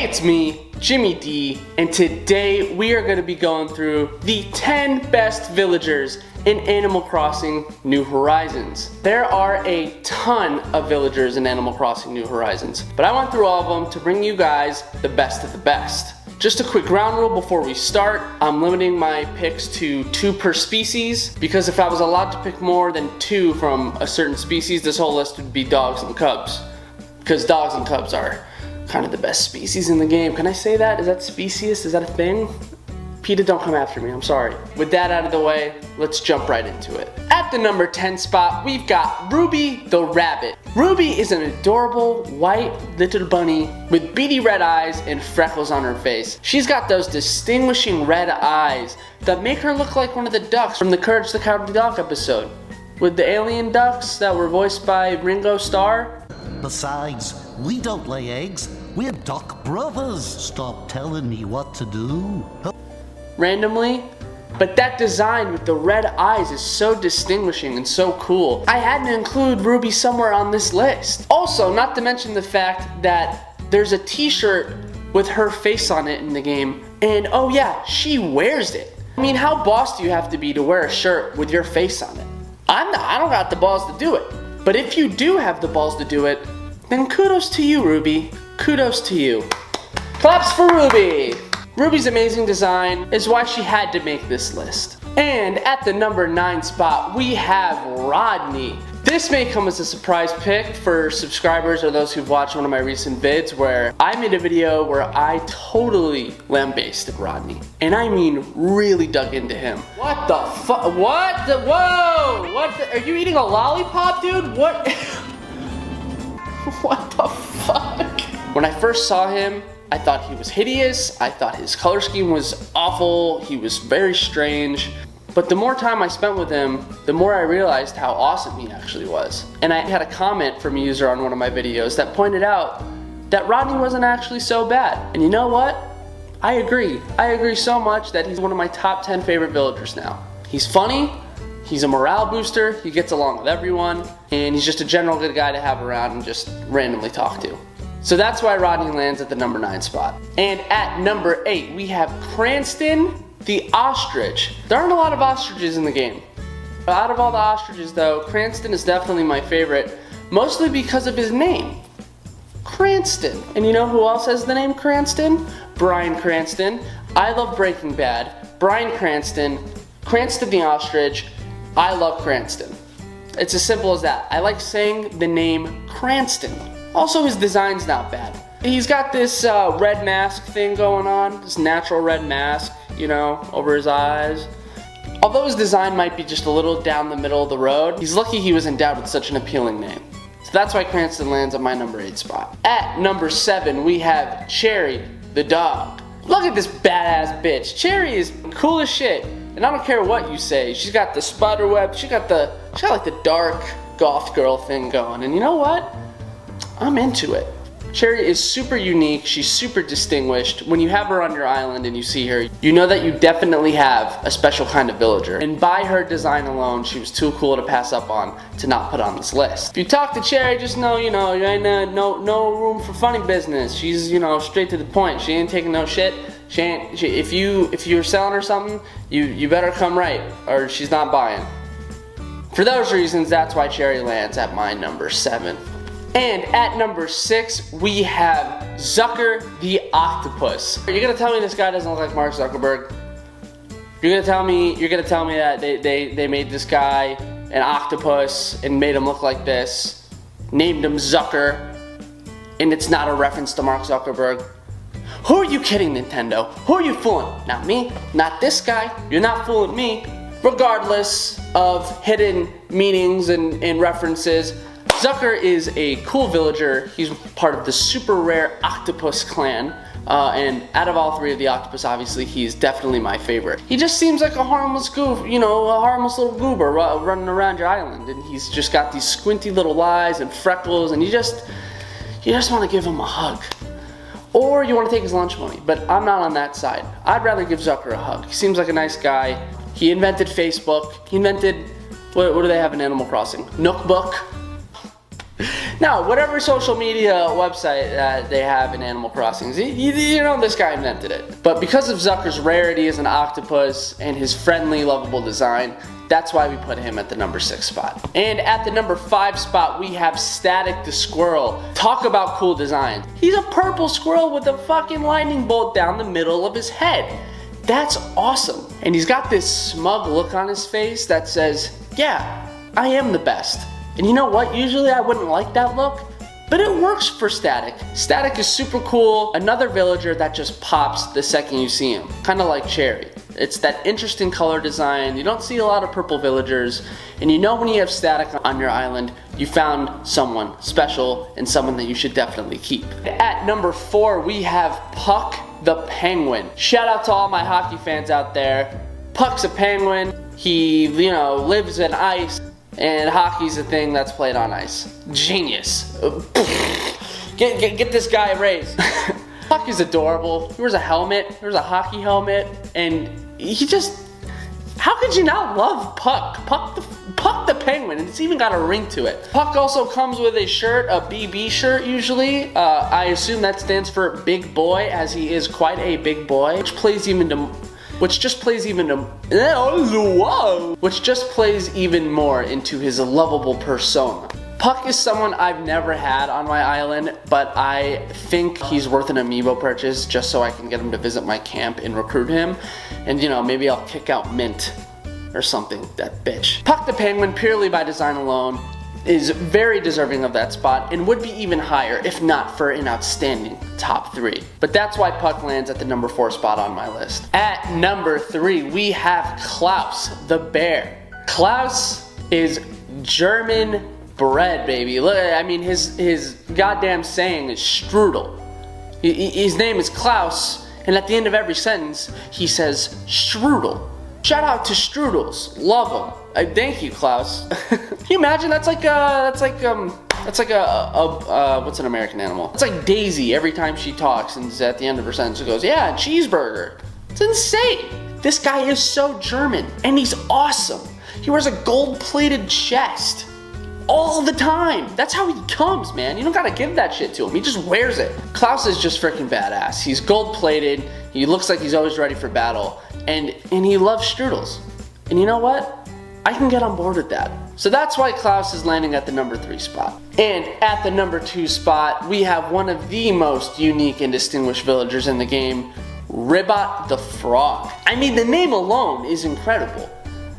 Hey, it's me, Jimmy D, and today we are going to be going through the 10 best villagers in Animal Crossing New Horizons. There are a ton of villagers in Animal Crossing New Horizons, but I went through all of them to bring you guys the best of the best. Just a quick ground rule before we start. I'm limiting my picks to 2 per species, because if I was allowed to pick more than 2 from a certain species, this whole list would be dogs and cubs. Because dogs and cubs are kind of the best species in the game. Can I say that? Is that specious? Is that a thing? PETA, don't come after me, I'm sorry. With that out of the way, let's jump right into it. At the number 10 spot, we've got Ruby the rabbit. Ruby is an adorable white little bunny with beady red eyes and freckles on her face. She's got those distinguishing red eyes that make her look like one of the ducks from the Courage the Cowardly Dog episode, with the alien ducks that were voiced by Ringo Starr. Besides, we don't lay eggs, we're duck brothers. Stop telling me what to do. Randomly, but that design with the red eyes is so distinguishing and so cool. I had to include Ruby somewhere on this list. Also, not to mention the fact that there's a t-shirt with her face on it in the game, and oh yeah, she wears it. I mean, how boss do you have to be to wear a shirt with your face on it? I don't got the balls to do it. But if you do have the balls to do it, then kudos to you, Ruby. Kudos to you. Claps for Ruby! Ruby's amazing design is why she had to make this list. And at the number 9 spot, we have Rodney. This may come as a surprise pick for subscribers or those who've watched one of my recent vids where I made a video where I totally lambasted Rodney. And I mean really dug into him. What the fuck? What the? Whoa! What the? Are you eating a lollipop, dude? What? What the fuck? When I first saw him, I thought he was hideous, I thought his color scheme was awful, he was very strange. But the more time I spent with him, the more I realized how awesome he actually was. And I had a comment from a user on one of my videos that pointed out that Rodney wasn't actually so bad. And you know what? I agree. I agree so much that he's one of my top 10 favorite villagers now. He's funny, he's a morale booster, he gets along with everyone, and he's just a general good guy to have around and just randomly talk to. So that's why Rodney lands at the number 9 spot. And at number 8, we have Cranston the ostrich. There aren't a lot of ostriches in the game. Out of all the ostriches though, Cranston is definitely my favorite, mostly because of his name, Cranston. And you know who else has the name Cranston? Bryan Cranston. I love Breaking Bad. Bryan Cranston, Cranston the ostrich. I love Cranston. It's as simple as that. I like saying the name Cranston. Also, his design's not bad. He's got this red mask thing going on, this natural red mask, you know, over his eyes. Although his design might be just a little down the middle of the road, he's lucky he was endowed with such an appealing name. So that's why Cranston lands at my number 8 spot. At number 7, we have Cherry the dog. Look at this badass bitch. Cherry is cool as shit, and I don't care what you say. She's got the spider web, she got like the dark goth girl thing going, and you know what? I'm into it. Cherry is super unique, she's super distinguished. When you have her on your island and you see her, you know that you definitely have a special kind of villager. And by her design alone, she was too cool to pass up on to not put on this list. If you talk to Cherry, just know, you know, you ain't no room for funny business. She's, you know, straight to the point. She ain't taking no shit. If you're selling her something, you better come right, or she's not buying. For those reasons, that's why Cherry lands at my number 7. And at number 6, we have Zucker the octopus. You're gonna tell me this guy doesn't look like Mark Zuckerberg? You're gonna tell me that they made this guy an octopus and made him look like this, named him Zucker, and it's not a reference to Mark Zuckerberg? Who are you kidding, Nintendo? Who are you fooling? Not me, not this guy. You're not fooling me. Regardless of hidden meanings and references, Zucker is a cool villager. He's part of the super rare octopus clan, and out of all 3 of the octopus, obviously, he's definitely my favorite. He just seems like a harmless goof, you know, a harmless little goober running around your island, and he's just got these squinty little eyes and freckles, and you just want to give him a hug. Or you want to take his lunch money, but I'm not on that side. I'd rather give Zucker a hug. He seems like a nice guy. He invented Facebook. He invented, what do they have in Animal Crossing? Nookbook. No, whatever social media website that they have in Animal Crossing, you know this guy invented it. But because of Zucker's rarity as an octopus and his friendly, lovable design, that's why we put him at the number 6 spot. And at the number 5 spot, we have Static the squirrel. Talk about cool design. He's a purple squirrel with a fucking lightning bolt down the middle of his head. That's awesome. And he's got this smug look on his face that says, yeah, I am the best. And you know what? Usually I wouldn't like that look, but it works for Static. Static is super cool. Another villager that just pops the second you see him. Kind of like Cherry. It's that interesting color design. You don't see a lot of purple villagers. And you know when you have Static on your island, you found someone special and someone that you should definitely keep. At number 4, we have Puck the penguin. Shout out to all my hockey fans out there. Puck's a penguin. He, lives in ice. And hockey's a thing that's played on ice. Genius. Get this guy raised. Puck is adorable. He wears a helmet. He wears a hockey helmet. And he just... How could you not love Puck? Puck the penguin. And it's even got a ring to it. Puck also comes with a shirt, a BB shirt usually. I assume that stands for big boy, as he is quite a big boy. Which just plays even more into his lovable persona. Puck is someone I've never had on my island, but I think he's worth an amiibo purchase just so I can get him to visit my camp and recruit him. And maybe I'll kick out Mint or something, that bitch. Puck the penguin, purely by design alone, is very deserving of that spot and would be even higher if not for an outstanding top 3. But that's why Puck lands at the number 4 spot on my list. At number 3, we have Klaus the bear. Klaus is German bred, baby. Look, I mean, his goddamn saying is strudel. His name is Klaus, and at the end of every sentence, he says strudel. Shout out to strudels. Love them. Thank you, Klaus. Can you imagine? That's like what's an American animal? It's like Daisy every time she talks, and at the end of her sentence she goes, yeah, cheeseburger. It's insane. This guy is so German, and he's awesome. He wears a gold-plated chest all the time. That's how he comes, man. You don't gotta give that shit to him. He just wears it. Klaus is just freaking badass. He's gold-plated. He looks like he's always ready for battle, and he loves strudels. And you know what? I can get on board with that. So that's why Klaus is landing at the number 3 spot. And at the number 2 spot, we have one of the most unique and distinguished villagers in the game, Ribbot the frog. I mean, the name alone is incredible.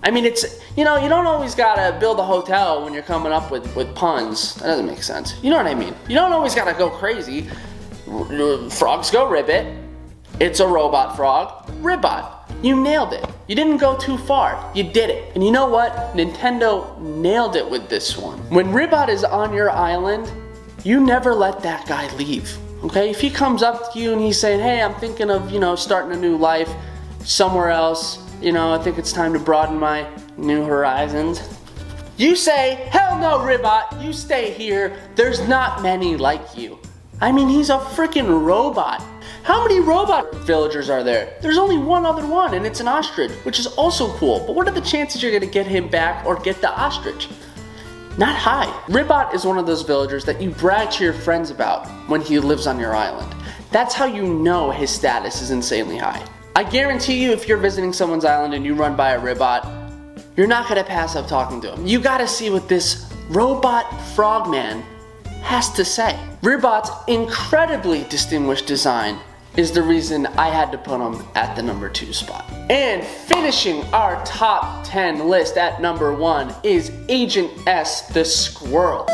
I mean, it's, you don't always gotta build a hotel when you're coming up with puns. That doesn't make sense. You know what I mean? You don't always gotta go crazy. Frogs go ribbit. It's a robot frog. Ribbot. You nailed it. You didn't go too far. You did it. And you know what? Nintendo nailed it with this one. When Ribbot is on your island, you never let that guy leave. Okay? If he comes up to you and he's saying, hey, I'm thinking of, starting a new life somewhere else. I think it's time to broaden my new horizons. You say, hell no, Ribbot. You stay here. There's not many like you. I mean, he's a freaking robot. How many robot villagers are there? There's only one other one, and it's an ostrich, which is also cool. But what are the chances you're gonna get him back or get the ostrich? Not high. Ribbot is one of those villagers that you brag to your friends about when he lives on your island. That's how you know his status is insanely high. I guarantee you, if you're visiting someone's island and you run by a Ribbot, you're not gonna pass up talking to him. You gotta see what this robot frogman has to say. Ribbot's incredibly distinguished design is the reason I had to put him at the number 2 spot. And finishing our top 10 list at number 1 is Agent S the squirrel.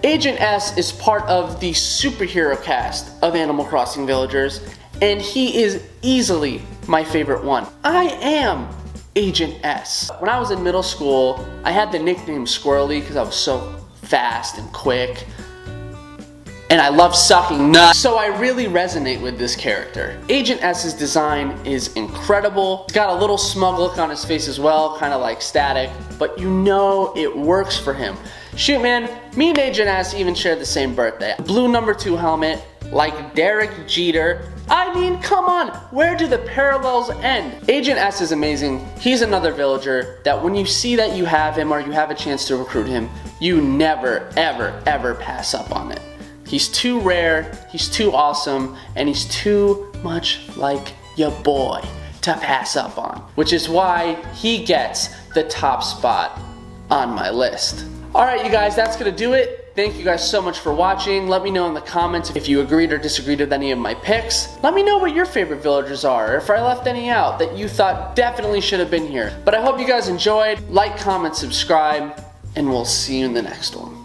Agent S is part of the superhero cast of Animal Crossing villagers, and he is easily my favorite one. I am Agent S. When I was in middle school, I had the nickname Squirrely because I was so fast and quick, and I love sucking nuts, so I really resonate with this character. Agent S's design is incredible. He's got a little smug look on his face as well, kind of like Static, but it works for him. Shoot, man, me and Agent S even share the same birthday. Blue number 2 helmet, like Derek Jeter. I mean, come on, where do the parallels end? Agent S is amazing. He's another villager that when you see that you have him or you have a chance to recruit him, you never, ever, ever pass up on it. He's too rare, he's too awesome, and he's too much like your boy to pass up on, which is why he gets the top spot on my list. Alright you guys, that's gonna do it. Thank you guys so much for watching. Let me know in the comments if you agreed or disagreed with any of my picks. Let me know what your favorite villagers are, or if I left any out that you thought definitely should have been here. But I hope you guys enjoyed. Like, comment, subscribe, and we'll see you in the next one.